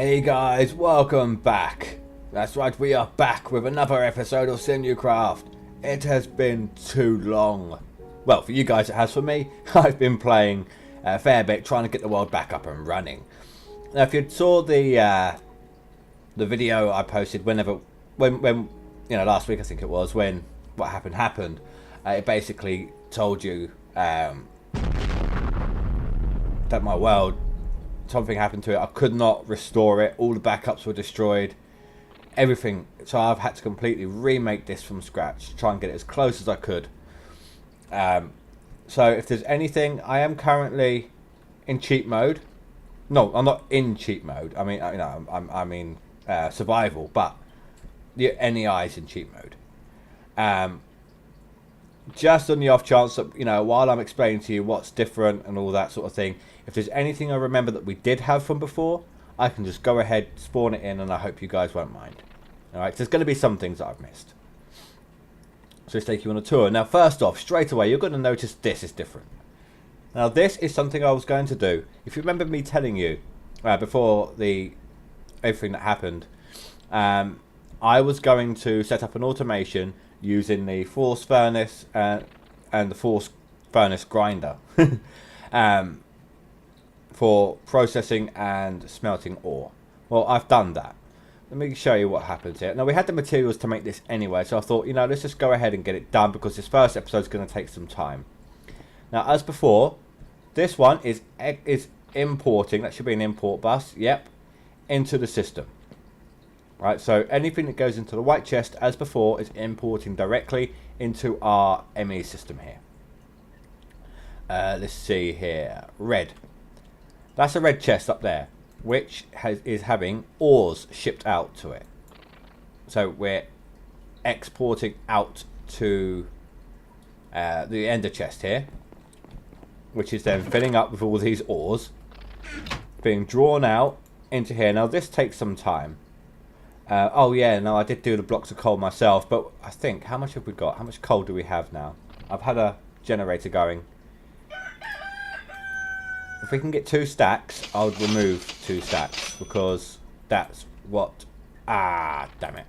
Hey guys, welcome back. That's right, we are back with another episode of Sim-U-Kraft. It has been too long. Well, for you guys it has. For me, I've been playing a fair bit, trying to get the world back up and running. Now, if you saw the video I posted when you know, last week I think it was, when what happened, it basically told you that my world, something happened to it. I could not restore it. All the backups were destroyed. Everything. So I've had to completely remake this from scratch. Try and get it as close as I could. So if there's anything, I am currently in cheat mode. No, I'm not in cheat mode. I mean, you know, I'm in survival, but the NEI is in cheat mode. Just on the off chance that, you know, while I'm explaining to you what's different and all that sort of thing, if there's anything I remember that we did have from before, I can just go ahead, spawn it in, and I hope you guys won't mind. Alright, so there's going to be some things that I've missed. So let's take you on a tour. Now, first off, straight away, you're going to notice this is different. Now, this is something I was going to do. If you remember me telling you before everything that happened, I was going to set up an automation using the force furnace and the force furnace grinder for processing and smelting ore. Well, I've done that. Let me show you what happens here. Now, we had the materials to make this anyway, so I thought, you know, let's just go ahead and get it done because this first episode is going to take some time. Now, as before, this one is importing, that should be an import bus, yep, into the system. Right, so anything that goes into the white chest, as before, is importing directly into our ME system here. Let's see here. Red. That's a red chest up there, which is having ores shipped out to it. So we're exporting out to the ender chest here, which is then filling up with all these ores, being drawn out into here. Now, this takes some time. Oh yeah, no, I did do the blocks of coal myself, but I think, how much have we got? How much coal do we have now? I've had a generator going. If we can get 2 stacks, I'll remove 2 stacks, because that's what... Ah, damn it.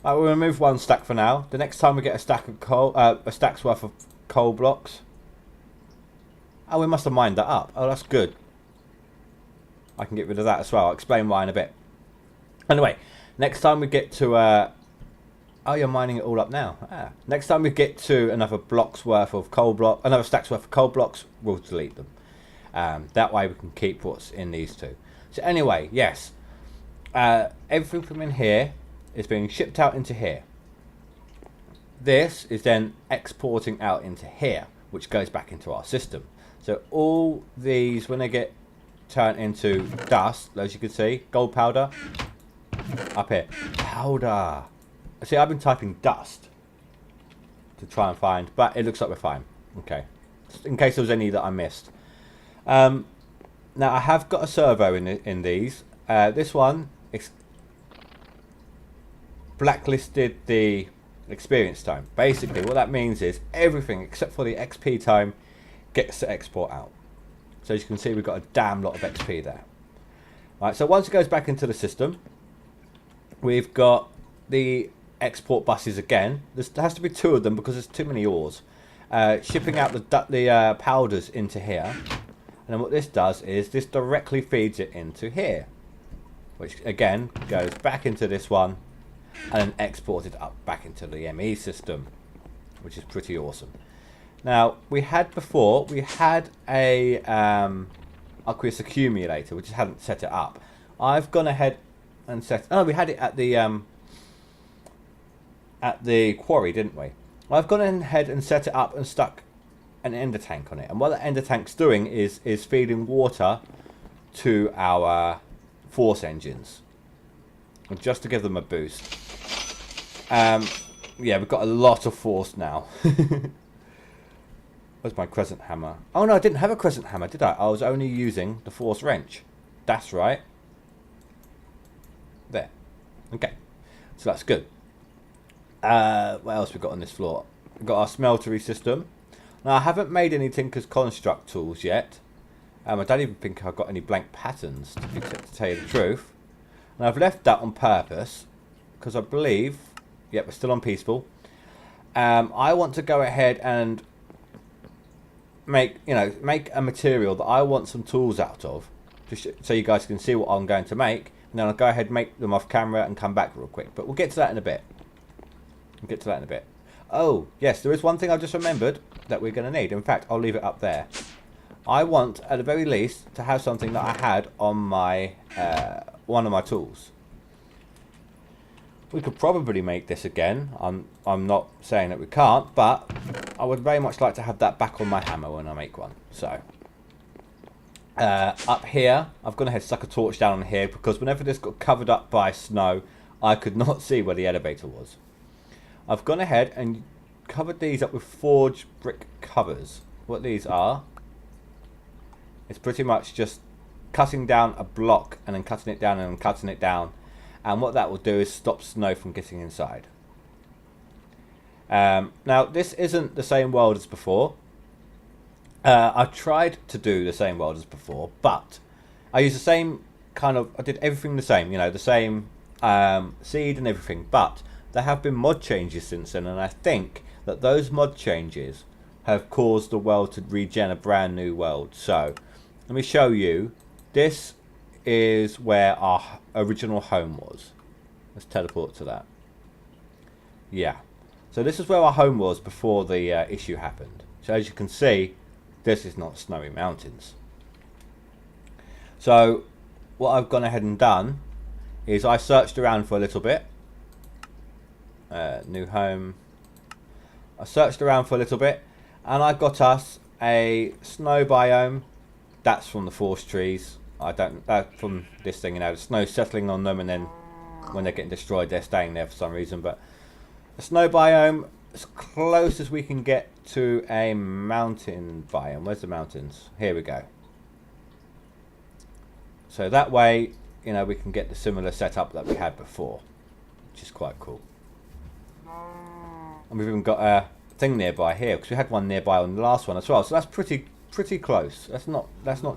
We'll remove 1 stack for now. The next time we get a stack of coal, a stack's worth of coal blocks. Oh, we must have mined that up. Oh, that's good. I can get rid of that as well. I'll explain why in a bit. Anyway, next time we get to... oh, you're mining it all up now. Ah. Next time we get to another block's worth of coal block, another stack's worth of coal blocks, we'll delete them. That way we can keep what's in these two. So anyway, yes. Everything from in here is being shipped out into here. This is then exporting out into here, which goes back into our system. So all these, when they get turned into dust, as you can see, gold powder, up here, powder. See, I've been typing dust to try and find, but it looks like we're fine. Okay, just in case there was any that I missed. Now I have got a servo in these. This one blacklisted the experience time. Basically, what that means is everything except for the XP time gets to export out. So as you can see, we've got a damn lot of XP there. Right, so once it goes back into the system, we've got the export buses again. There has to be 2 of them because there's too many ores. Shipping out the powders into here. And then what this does is this directly feeds it into here. Which again goes back into this one and then exported up back into the ME system. Which is pretty awesome. Now, we had a aqueous accumulator, we just hadn't set it up. I've gone ahead and we had it at the quarry, didn't we? I've gone ahead and set it up and stuck an ender tank on it. And what that ender tank's doing is feeding water to our force engines. Just to give them a boost. Yeah, we've got a lot of force now. Where's my crescent hammer? Oh no, I didn't have a crescent hammer, did I? I was only using the force wrench. That's right. There. Okay. So that's good. What else we got on this floor? We've got our smeltery system. Now I haven't made any Tinker's Construct tools yet. I don't even think I've got any blank patterns, to tell you the truth. And I've left that on purpose, because I believe, yep, we're still on peaceful. I want to go ahead and make a material that I want some tools out of, just so you guys can see what I'm going to make. And then I'll go ahead and make them off camera and come back real quick. But we'll get to that in a bit. Oh, yes, there is one thing I just remembered that we're going to need. In fact, I'll leave it up there. I want, at the very least, to have something that I had on my one of my tools. We could probably make this again. I'm not saying that we can't, but I would very much like to have that back on my hammer when I make one. So, up here, I've gone ahead and stuck a torch down on here, because whenever this got covered up by snow, I could not see where the elevator was. I've gone ahead and covered these up with forged brick covers. What these are, it's pretty much just cutting down a block and then cutting it down and then cutting it down. And what that will do is stop snow from getting inside. Now, this isn't the same world as before. I tried to do the same world as before, but I used the same I did everything the same, the same seed and everything, but there have been mod changes since then, and I think that those mod changes have caused the world to regen a brand new world. So, let me show you. This is where our original home was. Let's teleport to that. Yeah. So this is where our home was before the issue happened. So as you can see, this is not snowy mountains. So what I've gone ahead and done is I searched around for a little bit. New home. I searched around for a little bit, and I got us a snow biome. That's from the forest trees. From this thing, the snow settling on them, and then when they're getting destroyed, they're staying there for some reason. But a snow biome, as close as we can get to a mountain biome. Where's the mountains? Here we go. So that way, we can get the similar setup that we had before, which is quite cool. And we've even got a thing nearby here, because we had one nearby on the last one as well. So that's pretty close. That's not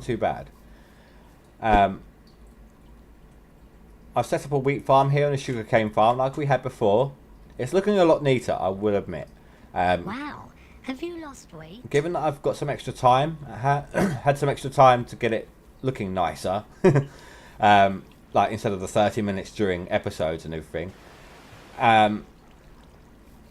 too bad. I've set up a wheat farm here and a sugarcane farm like we had before. It's looking a lot neater, I will admit. Wow, have you lost weight? Given that I've got some extra time, had some extra time to get it looking nicer, like instead of the 30 minutes during episodes and everything,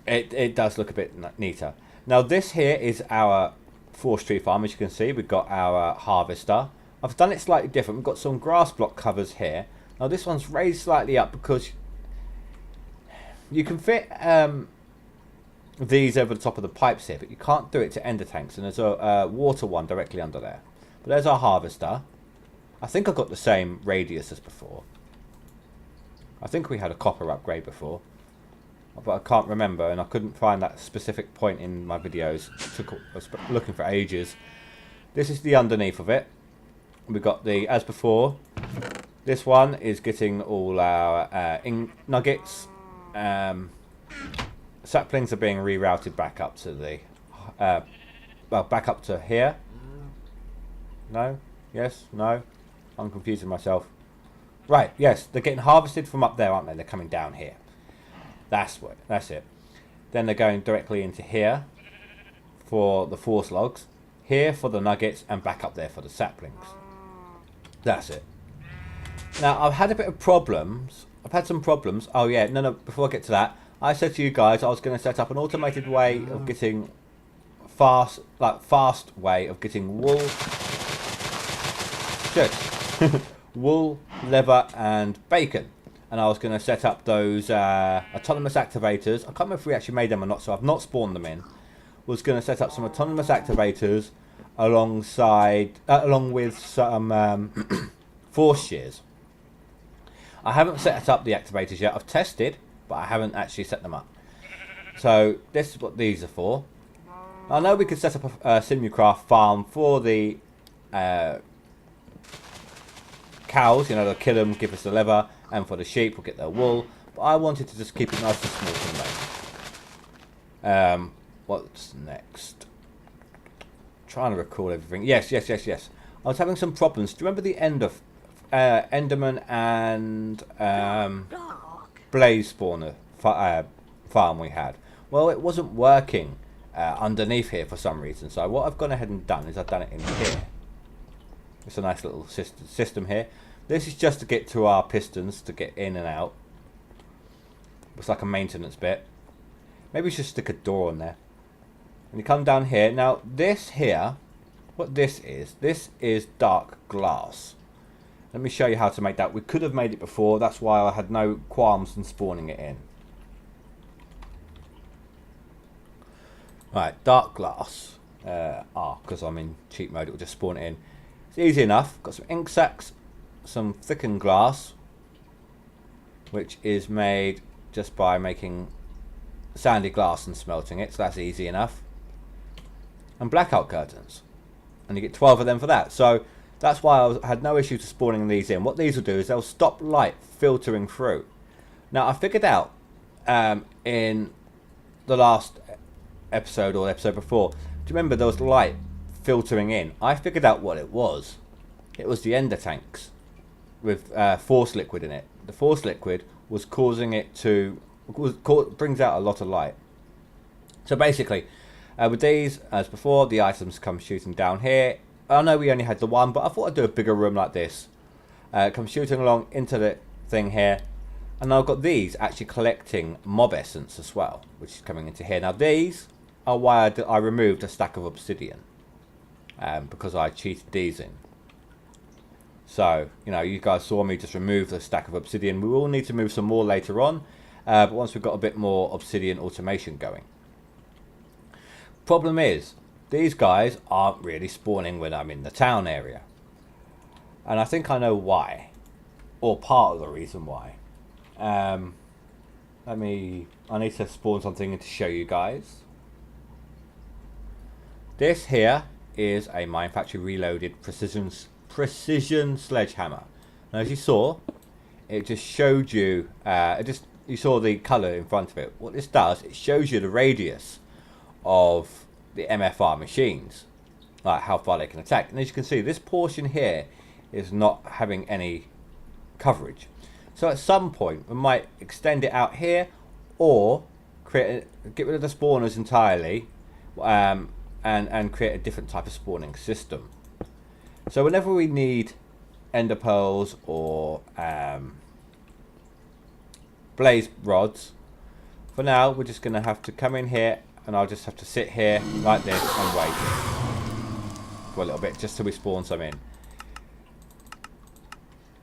it does look a bit neater. Now this here is our forestry farm. As you can see, we've got our harvester. I've done it slightly different. We've got some grass block covers here. Now this one's raised slightly up because you can fit these over the top of the pipes here, but you can't do it to ender tanks, and there's a water one directly under there. But there's our harvester. I think I've got the same radius as before. I think we had a copper upgrade before, but I can't remember, and I couldn't find that specific point in my videos. I was looking for ages. This is the underneath of it. We've got the, as before, this one is getting all our nuggets. Saplings are being rerouted back up to the, back up to here. No? Yes? No? I'm confusing myself. Right, yes, they're getting harvested from up there, aren't they? They're coming down here. That's it. Then they're going directly into here for the force logs, here for the nuggets, and back up there for the saplings. That's it. Now, I've had a bit of problems. I've had some problems. Oh, yeah, no, before I get to that, I said to you guys I was going to set up an automated way of getting fast way of getting wool. Wool, leather, and bacon. And I was going to set up those autonomous activators. I can't remember if we actually made them or not, so I've not spawned them in. Was going to set up some autonomous activators along with some force shears. I haven't set up the activators yet. I've tested, but I haven't actually set them up. So this is what these are for. I know we could set up a Sim-U-Kraft farm for the cows. They'll kill them, give us the leather, and for the sheep, we'll get their wool. But I wanted to just keep it nice and small for them. What's next? Trying to recall everything. Yes. I was having some problems. Do you remember the end of Enderman and Blaze spawner farm we had? Well, it wasn't working underneath here for some reason. So what I've gone ahead and done is I've done it in here. It's a nice little system here. This is just to get to our pistons to get in and out. It's like a maintenance bit. Maybe we should stick a door on there. And you come down here. Now this here, what this is dark glass. Let me show you how to make that. We could have made it before. That's why I had no qualms in spawning it in. Right, dark glass. Because I'm in cheat mode, it will just spawn it in. It's easy enough. Got some ink sacks, some thickened glass, which is made just by making sandy glass and smelting it. So that's easy enough. And blackout curtains. And you get 12 of them for that. So that's why I had no issue to spawning these in. What these will do is they'll stop light filtering through. Now I figured out in the last episode or episode before, do you remember there was light filtering in? I figured out what it was. It was the ender tanks with force liquid in it. The force liquid was causing it to brings out a lot of light. So basically with these, as before, the items come shooting down here. I know we only had the one, but I thought I'd do a bigger room like this. Come shooting along into the thing here. And I've got these actually collecting mob essence as well, which is coming into here. Now these are why I removed a stack of obsidian. Because I cheated these in. So, you know, you guys saw me just remove the stack of obsidian. We will need to move some more later on. But once we've got a bit more obsidian automation going. Problem is, these guys aren't really spawning when I'm in the town area. And I think I know why. Or part of the reason why. I need to spawn something to show you guys. This here is a Mine Factory Reloaded precision sledgehammer. Now as you saw, it just showed you, you saw the colour in front of it. What this does, it shows you the radius of the MFR machines, like how far they can attack. And as you can see, this portion here is not having any coverage. So at some point we might extend it out here, or get rid of the spawners entirely, and create a different type of spawning system. So whenever we need ender pearls or blaze rods, for now we're just going to have to come in here, and I'll just have to sit here like this and wait for a little bit just till we spawn some in.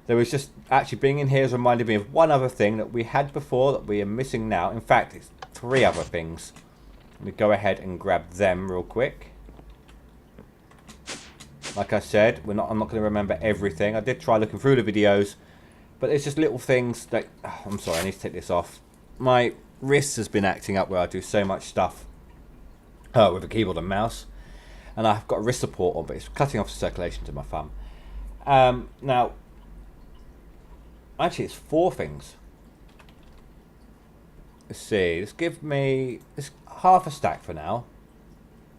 There was just actually being in here has reminded me of one other thing that we had before that we are missing now. In fact, it's 3 other things. Let me go ahead and grab them real quick. Like I said, I'm not going to remember everything. I did try looking through the videos, but it's just little things that... I'm sorry, I need to take this off. My wrist has been acting up where I do so much stuff with a keyboard and mouse, and I've got a wrist support on, but it's cutting off the circulation to my thumb. Now, actually, it's 4 things. Let's see. Let's give me half a stack for now,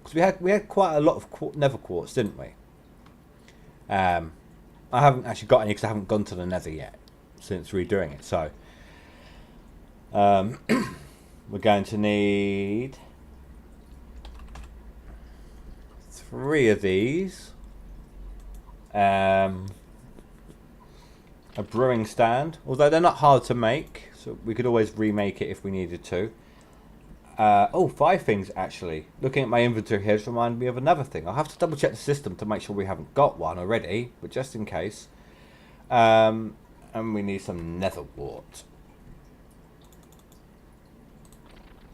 because we had quite a lot of nether quartz, didn't we? I haven't actually got any because I haven't gone to the nether yet since redoing it. So we're going to need 3 of these, a brewing stand, although they're not hard to make, so we could always remake it if we needed to. 5 things actually. Looking at my inventory here has reminded me of another thing. I'll have to double check the system to make sure we haven't got one already, but just in case. And we need some nether wart.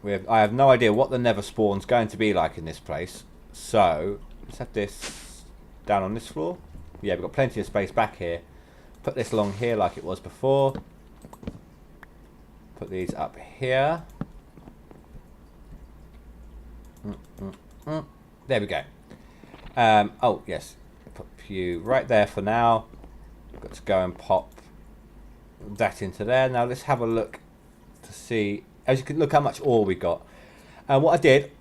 I have no idea what the nether spawn's going to be like in this place. So let's have this down on this floor. Yeah, we've got plenty of space back here. Put this along here like it was before. Put these up here. There we go. Oh yes, put you right there for now. Got to go and pop that into there. Now let's have a look to see. As you can look how much ore we got. And what I did.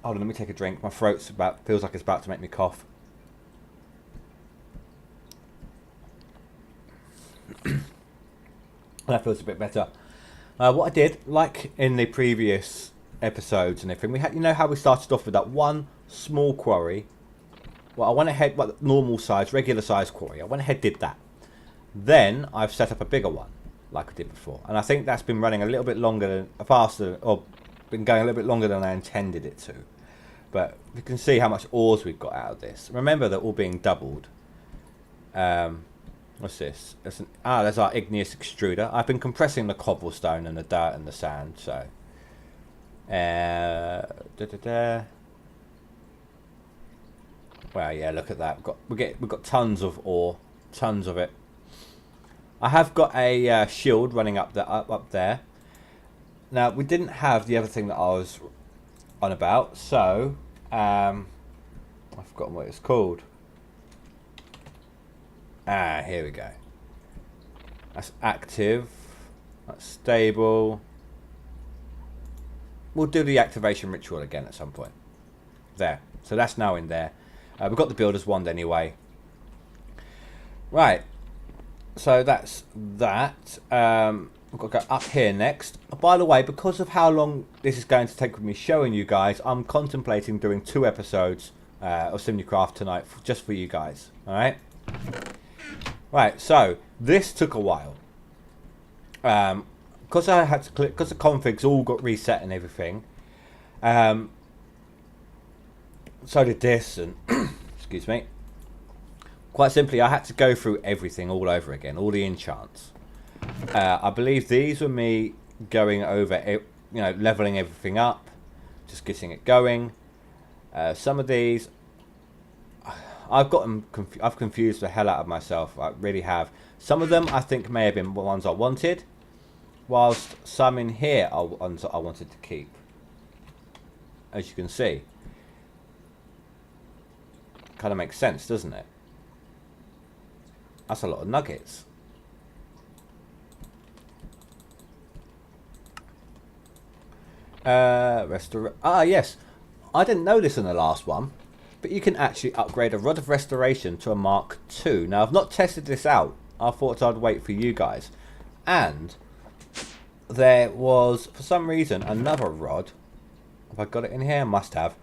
Hold on, let me take a drink. My throat's feels like it's about to make me cough. That feels a bit better. What I did, like in the previous episodes and everything, we had, you know how we started off with that one small quarry. Well, I went ahead, well, normal size, regular size quarry. I went ahead, did that. Then I've set up a bigger one, like I did before, and I think that's been running a little bit longer than faster, or been going a little bit longer than I intended it to. But you can see how much ores we've got out of this. Remember, they're all being doubled. What's this? There's our igneous extruder. I've been compressing the cobblestone and the dirt and the sand, so. Well, yeah, look at that. We've got tons of ore, tons of it. I have got a shield running up there. Now we didn't have the other thing that I was on about, so I've forgotten what it's called. Here we go. That's active. That's stable. We'll do the activation ritual again at some point. There. So that's now in there. We've got the builder's wand anyway. Right. So that's that. We've got to go up here next. By the way, because of how long this is going to take with me showing you guys, I'm contemplating doing 2 episodes of Sim-U-Kraft tonight, just for you guys. Alright? Right, so this took a while. Because I had to click, because the configs all got reset and everything. So did this, and excuse me. Quite simply, I had to go through everything all over again, all the enchants. I believe these were me going over, leveling everything up, just getting it going. Some of these, I've confused the hell out of myself. I really have. Some of them I think may have been the ones I wanted, whilst some in here are ones that I wanted to keep. As you can see, kind of makes sense, doesn't it? That's a lot of nuggets. Yes, I didn't know this in the last one, but you can actually upgrade a Rod of Restoration to a Mark II. Now, I've not tested this out. I thought I'd wait for you guys. And there was, for some reason, another rod. Have I got it in here? I must have.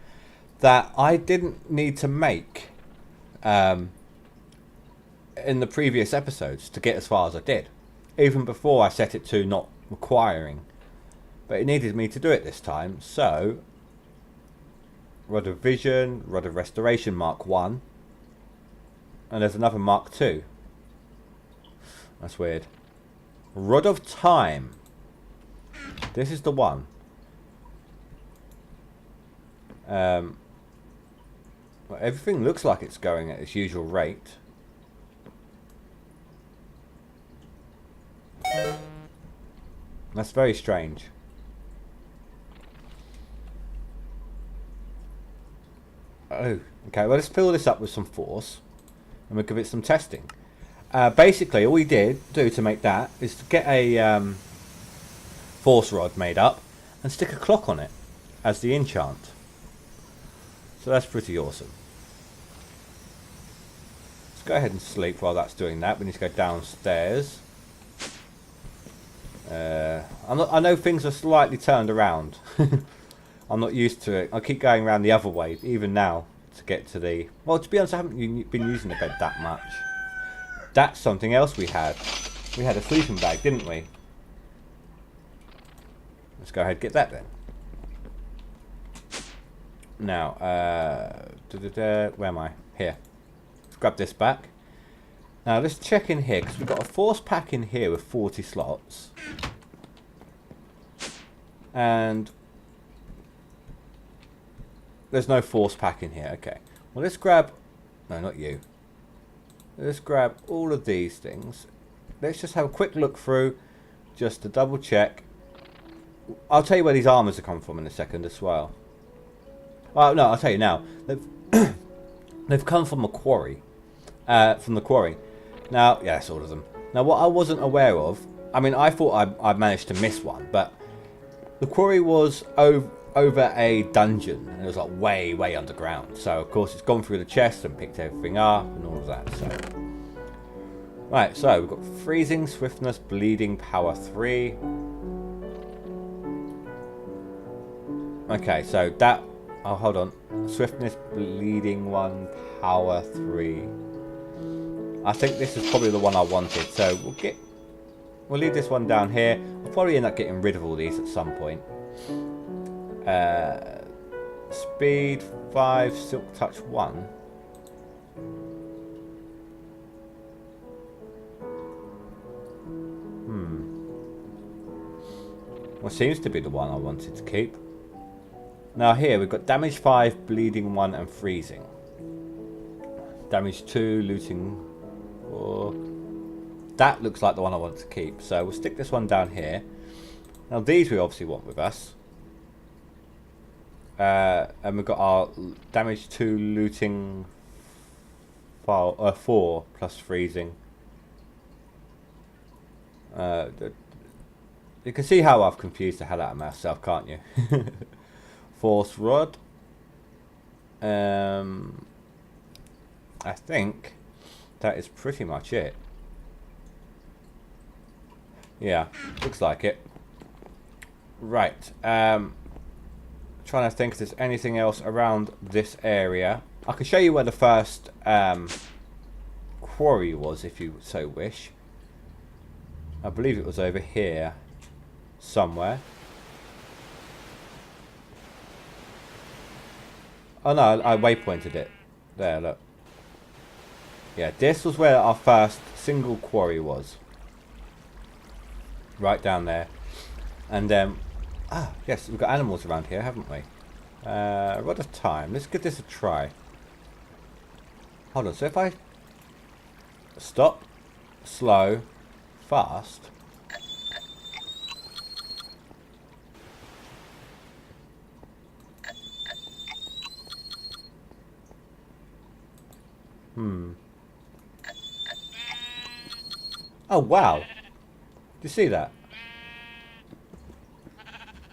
That I didn't need to make in the previous episodes to get as far as I did. Even before I set it to not requiring. But it needed me to do it this time. So, Rod of Vision, Rod of Restoration Mark 1. And there's another Mark 2. That's weird. Rod of Time. This is the one. Well, everything looks like it's going at its usual rate. That's very strange. Oh, okay. Well, let's fill this up with some force, and we'll give it some testing. Basically, all we did do to make that is to get a force rod made up and stick a clock on it as the enchant. So that's pretty awesome. Let's go ahead and sleep while that's doing that. We need to go downstairs. I know things are slightly turned around. I'm not used to it. I keep going around the other way, even now, to get to the... Well, to be honest, I haven't been using the bed that much. That's something else we had. We had a sleeping bag, didn't we? Let's go ahead and get that then. Now, where am I? Here. Let's grab this back. Now, let's check in here, because we've got a force pack in here with 40 slots. And there's no force pack in here. Okay. Well, let's grab... No, not you. Let's grab all of these things. Let's just have a quick look through, just to double check. I'll tell you where these armors are coming from in a second as well. Oh, no, I'll tell you now. They've come from a quarry. From the quarry. Now, yeah, that's all of them. Now, what I wasn't aware of, I mean, I thought I managed to miss one, but the quarry was over a dungeon, and it was like way, way underground. So, of course, it's gone through the chest and picked everything up and all of that. So, Right, so we've got freezing, swiftness, bleeding, power 3. Okay, so that... Oh, hold on. Swiftness, bleeding 1, power 3. I think this is probably the one I wanted. So we'll leave this one down here. I'll probably end up getting rid of all these at some point. Speed 5, silk touch 1. Well, seems to be the one I wanted to keep. Now here we've got damage 5, bleeding 1 and freezing. Damage 2, looting 4. That looks like the one I want to keep. So we'll stick this one down here. Now these we obviously want with us. And we've got our damage 2, looting 4 plus freezing. You can see how I've confused the hell out of myself, can't you? Force rod. I think that is pretty much it. Yeah, looks like it. Right. Trying to think if there's anything else around this area. I can show you where the first quarry was, if you so wish. I believe it was over here somewhere. Oh no, I waypointed it. There, look. Yeah, this was where our first single quarry was. Right down there. And yes, we've got animals around here, haven't we? Rod of time. Let's give this a try. Hold on, so if I stop, slow, fast. Oh wow. Did you see that?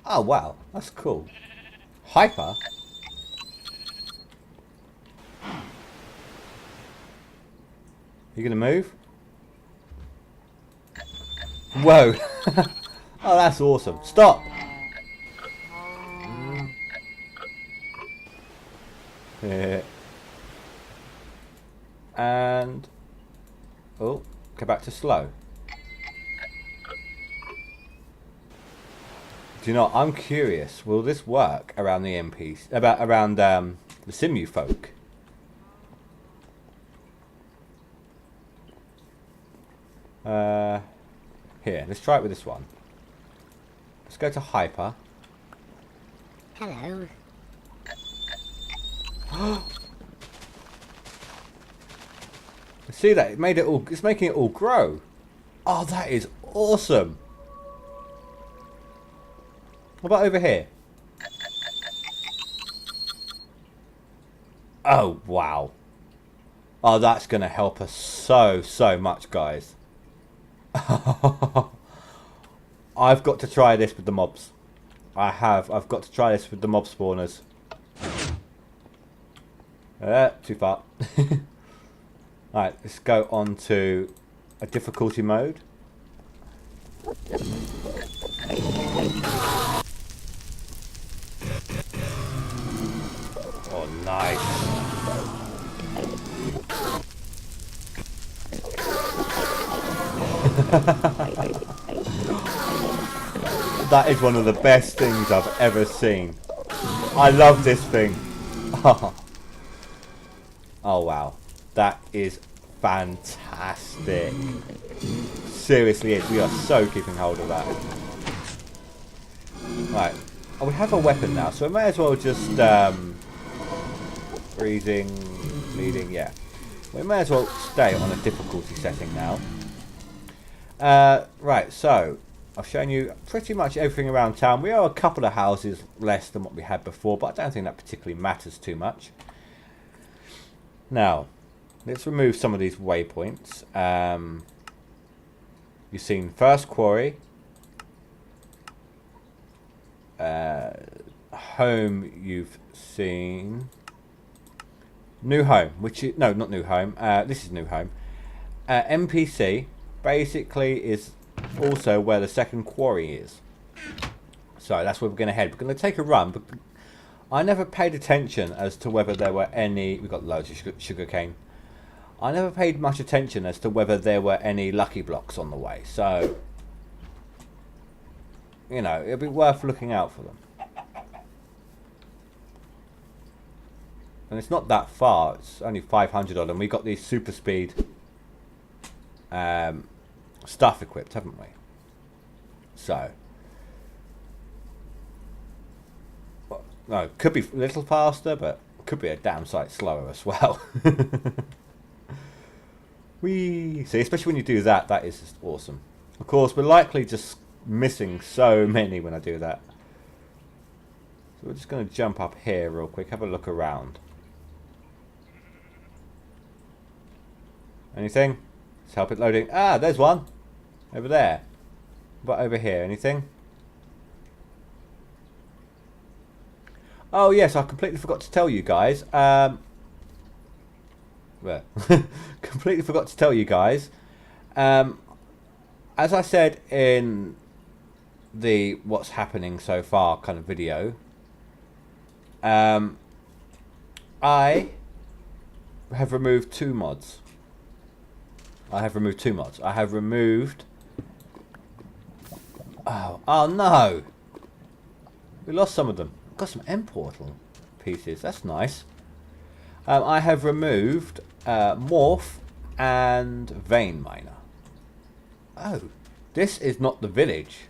Oh wow, that's cool. Hyper? You gonna move? Whoa. Oh, that's awesome. Stop! Yeah. And... oh, go back to slow. Do you know, I'm curious, will this work around the MPs, around the Sim-U folk? Here, let's try it with this one. Let's go to hyper. Hello. See that? It made it all. It's making it all grow. Oh, that is awesome. What about over here? Oh wow. Oh, that's going to help us so much, guys. I've got to try this with the mobs. I've got to try this with the mob spawners. Too far. Alright, let's go on to a difficulty mode. Oh, nice. That is one of the best things I've ever seen. I love this thing. Oh wow, that is fantastic. Seriously is. We are so keeping hold of that. Right. Oh, we have a weapon now, so we may as well just freezing, bleeding, yeah. We may as well stay on a difficulty setting now. Right, so I've shown you pretty much everything around town. We are a couple of houses less than what we had before, but I don't think that particularly matters too much. Now, let's remove some of these waypoints. You've seen first quarry. Home you've seen. New home, which is... no, not new home. This is new home. NPC basically is also where the second quarry is. So that's where we're going to head. We're going to take a run, but I never paid attention as to whether there were any... We've got loads of sugar cane. I never paid much attention as to whether there were any lucky blocks on the way. So, you know, it'll be worth looking out for them. And it's not that far. It's only 500 odd, and we got these super speed stuff equipped, haven't we? So, well, no, it could be a little faster, but could be a damn sight slower as well. Whee! See, especially when you do that, that is just awesome. Of course, we're likely just missing so many when I do that. So we're just going to jump up here real quick, have a look around. Anything? Let's help it loading. Ah, there's one. Over there. But over here, anything? Oh yes, I completely forgot to tell you guys. Well, completely forgot to tell you guys. As I said in the what's happening so far kind of video, I have removed two mods. I have removed two mods. I have removed... Oh no! We lost some of them. Got some end portal pieces. That's nice. I have removed Morph and Vein Miner. Oh, this is not the village.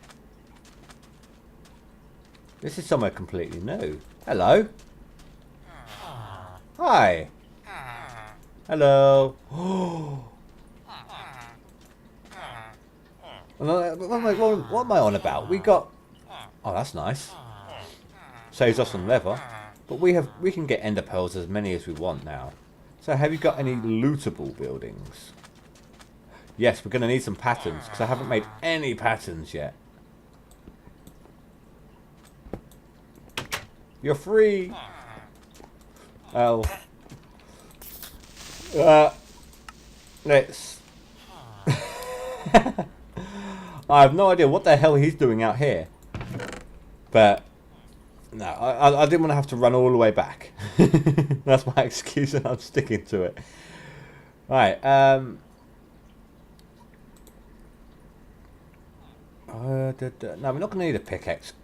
This is somewhere completely new. Hello. Hi. Hello. What am I on about? We got... Oh, that's nice. Saves us on leather. But we can get ender pearls as many as we want now. So have you got any lootable buildings? Yes, we're going to need some patterns, because I haven't made any patterns yet. You're free! Oh. Let's... I have no idea what the hell he's doing out here. But... No, I didn't want to have to run all the way back. That's my excuse and I'm sticking to it. Right, no, we're not going to need a pickaxe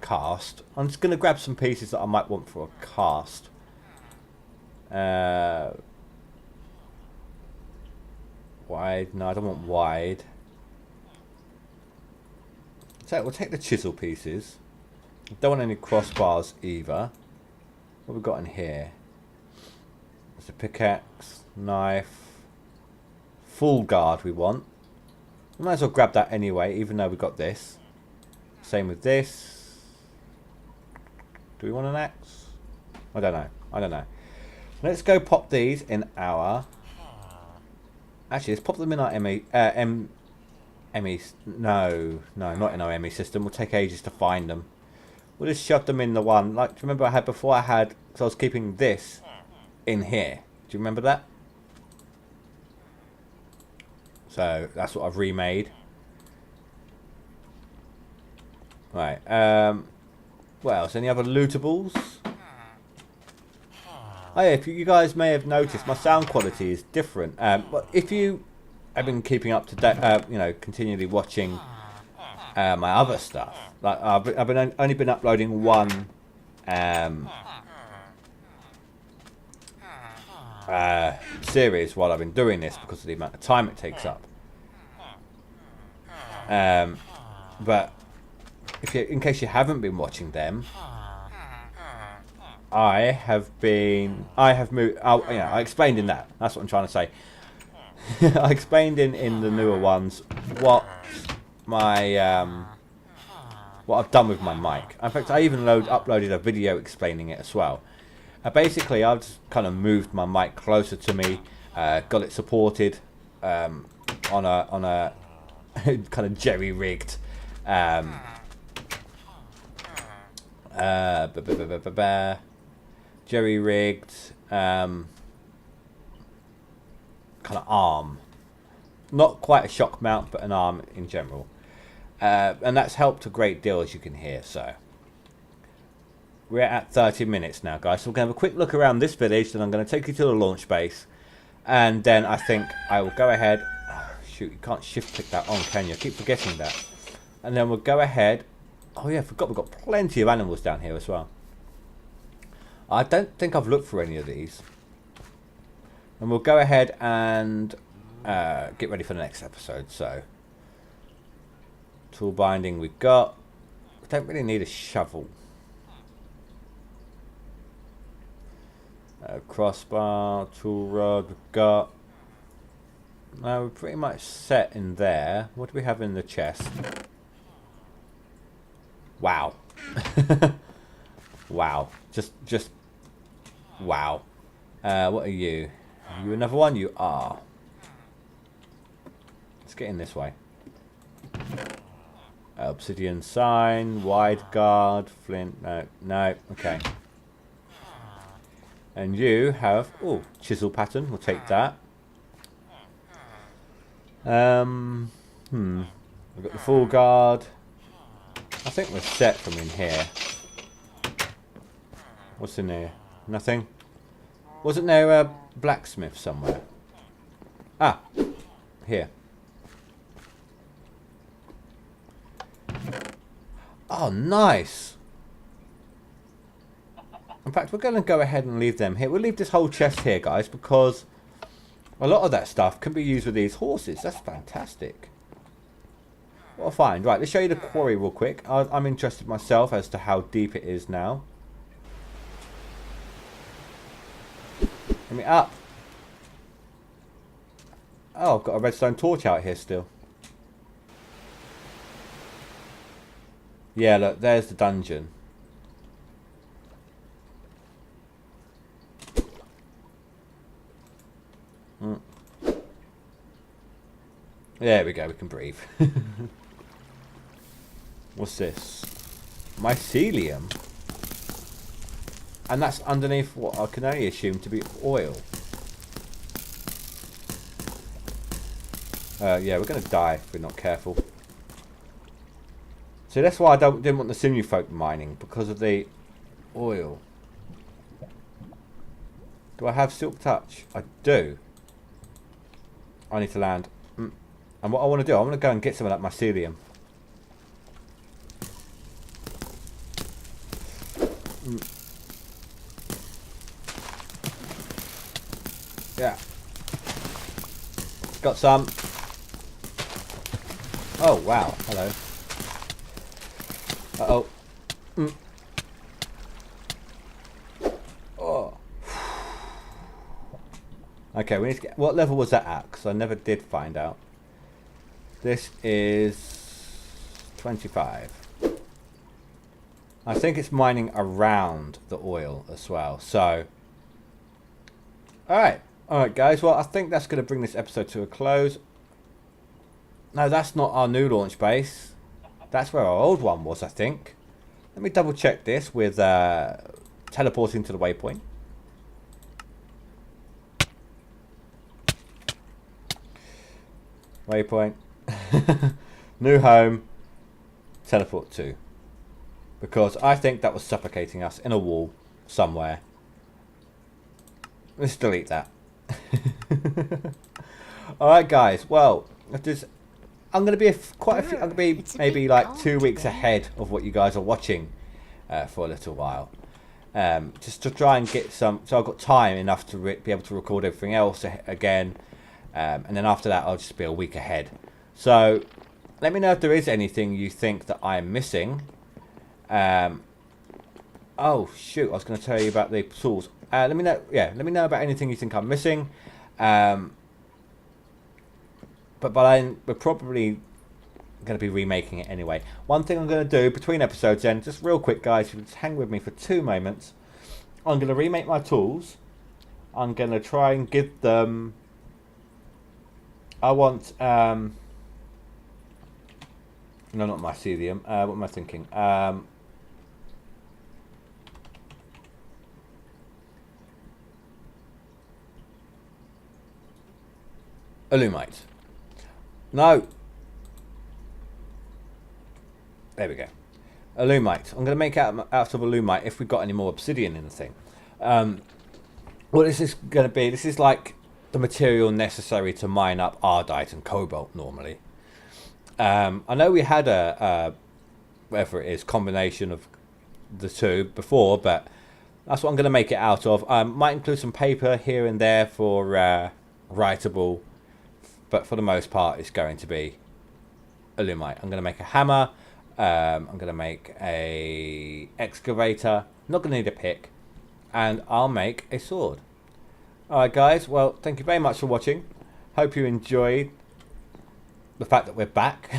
cast. I'm just going to grab some pieces that I might want for a cast. Wide? No, I don't want wide. So we'll take the chisel pieces. Don't want any crossbars either. What have we got in here? There's a pickaxe, knife, full guard we want. We might as well grab that anyway, even though we got this. Same with this. Do we want an axe? I don't know. I don't know. Let's go pop these in our... Actually, let's pop them in our ME... No, not in our ME system. We'll take ages to find them. We'll just shove them in the one. Like, do you remember I had before? Because I was keeping this in here. Do you remember that? So that's what I've remade. Right. What else? Any other lootables? Oh yeah, if you guys may have noticed, my sound quality is different. But if you have been keeping up to date, you know, continually watching my other stuff, like I've only been uploading one series while I've been doing this because of the amount of time it takes up. But if you, in case you haven't been watching them, I have moved. Oh, yeah, I explained in that. That's what I'm trying to say. I explained in the newer ones what my what I've done with my mic. In fact, I even uploaded a video explaining it as well. Basically, I've just kind of moved my mic closer to me, got it supported on a kind of jerry-rigged jerry-rigged kind of arm. Not quite a shock mount, but an arm in general. And that's helped a great deal, as you can hear. So we're at 30 minutes now, guys. So we're going to have a quick look around this village. Then I'm going to take you to the launch base. And then I think I will go ahead. Oh, shoot, you can't shift click that on, can you? I keep forgetting that. And then we'll go ahead. Oh yeah, I forgot we've got plenty of animals down here as well. I don't think I've looked for any of these. And we'll go ahead and get ready for the next episode. So, tool binding we've got. We don't really need a shovel. Crossbar, tool rod we've got. We're pretty much set in there. What do we have in the chest? Wow. Wow. Just wow. What are you? Are you another one? You are. Let's get in this way. Obsidian sign, wide guard, flint. No. Okay. And you have chisel pattern. We'll take that. We've got the full guard. I think we're set from in here. What's in here? Nothing. Wasn't there a blacksmith somewhere? Ah, here. Oh, nice. In fact, we're going to go ahead and leave them here. We'll leave this whole chest here, guys, because a lot of that stuff can be used with these horses. That's fantastic. What a find. Right, let's show you the quarry real quick. I'm interested myself as to how deep it is now. Let me up. Oh, I've got a redstone torch out here still. Yeah, look, there's the dungeon. There we go, we can breathe. What's this? Mycelium? And that's underneath what I can only assume to be oil. Yeah, we're going to die if we're not careful. So that's why I didn't want the Sim-U-Folk mining, because of the oil. Do I have Silk Touch? I do. I need to land. And what I want to do, I want to go and get some of that mycelium. Yeah. Got some. Oh, wow. Hello. Uh-oh. Oh. Okay, we need to get... What level was that at? Because I never did find out. This is 25. I think it's mining around the oil as well. So, alright, guys. Well, I think that's going to bring this episode to a close. No, that's not our new launch base. That's where our old one was, I think. Let me double check this with teleporting to the waypoint. Waypoint. New home. Teleport to. Because I think that was suffocating us in a wall somewhere. Let's delete that. Alright, guys. Well, I'm going to be I'm going to be maybe like 2 weeks ahead of what you guys are watching for a little while. Just to try and get some... So I've got time enough to be able to record everything else again. And then after that, I'll just be a week ahead. So let me know if there is anything you think that I am missing. Oh shoot, I was going to tell you about the tools. Let me know. Yeah, let me know about anything you think I'm missing. But we're probably going to be remaking it anyway. One thing I'm going to do between episodes, then, just real quick, guys, if you just hang with me for 2 moments. I'm going to remake my tools. I'm going to try and give them... I want... no, not mycelium. What am I thinking? Alumite. No. There we go. Alumite. I'm going to make out of alumite if we've got any more obsidian in the thing. What this is going to be, this is like the material necessary to mine up ardite and cobalt normally. I know we had a whatever it is, combination of the two before, but that's what I'm going to make it out of. Might include some paper here and there for writable, but for the most part it's going to be alumite. I'm going to make a hammer. I'm going to make a excavator. Not going to need a pick. And I'll make a sword. Alright guys, well thank you very much for watching. Hope you enjoyed the fact that we're back.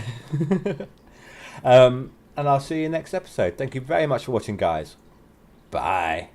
And I'll see you next episode. Thank you very much for watching guys. Bye.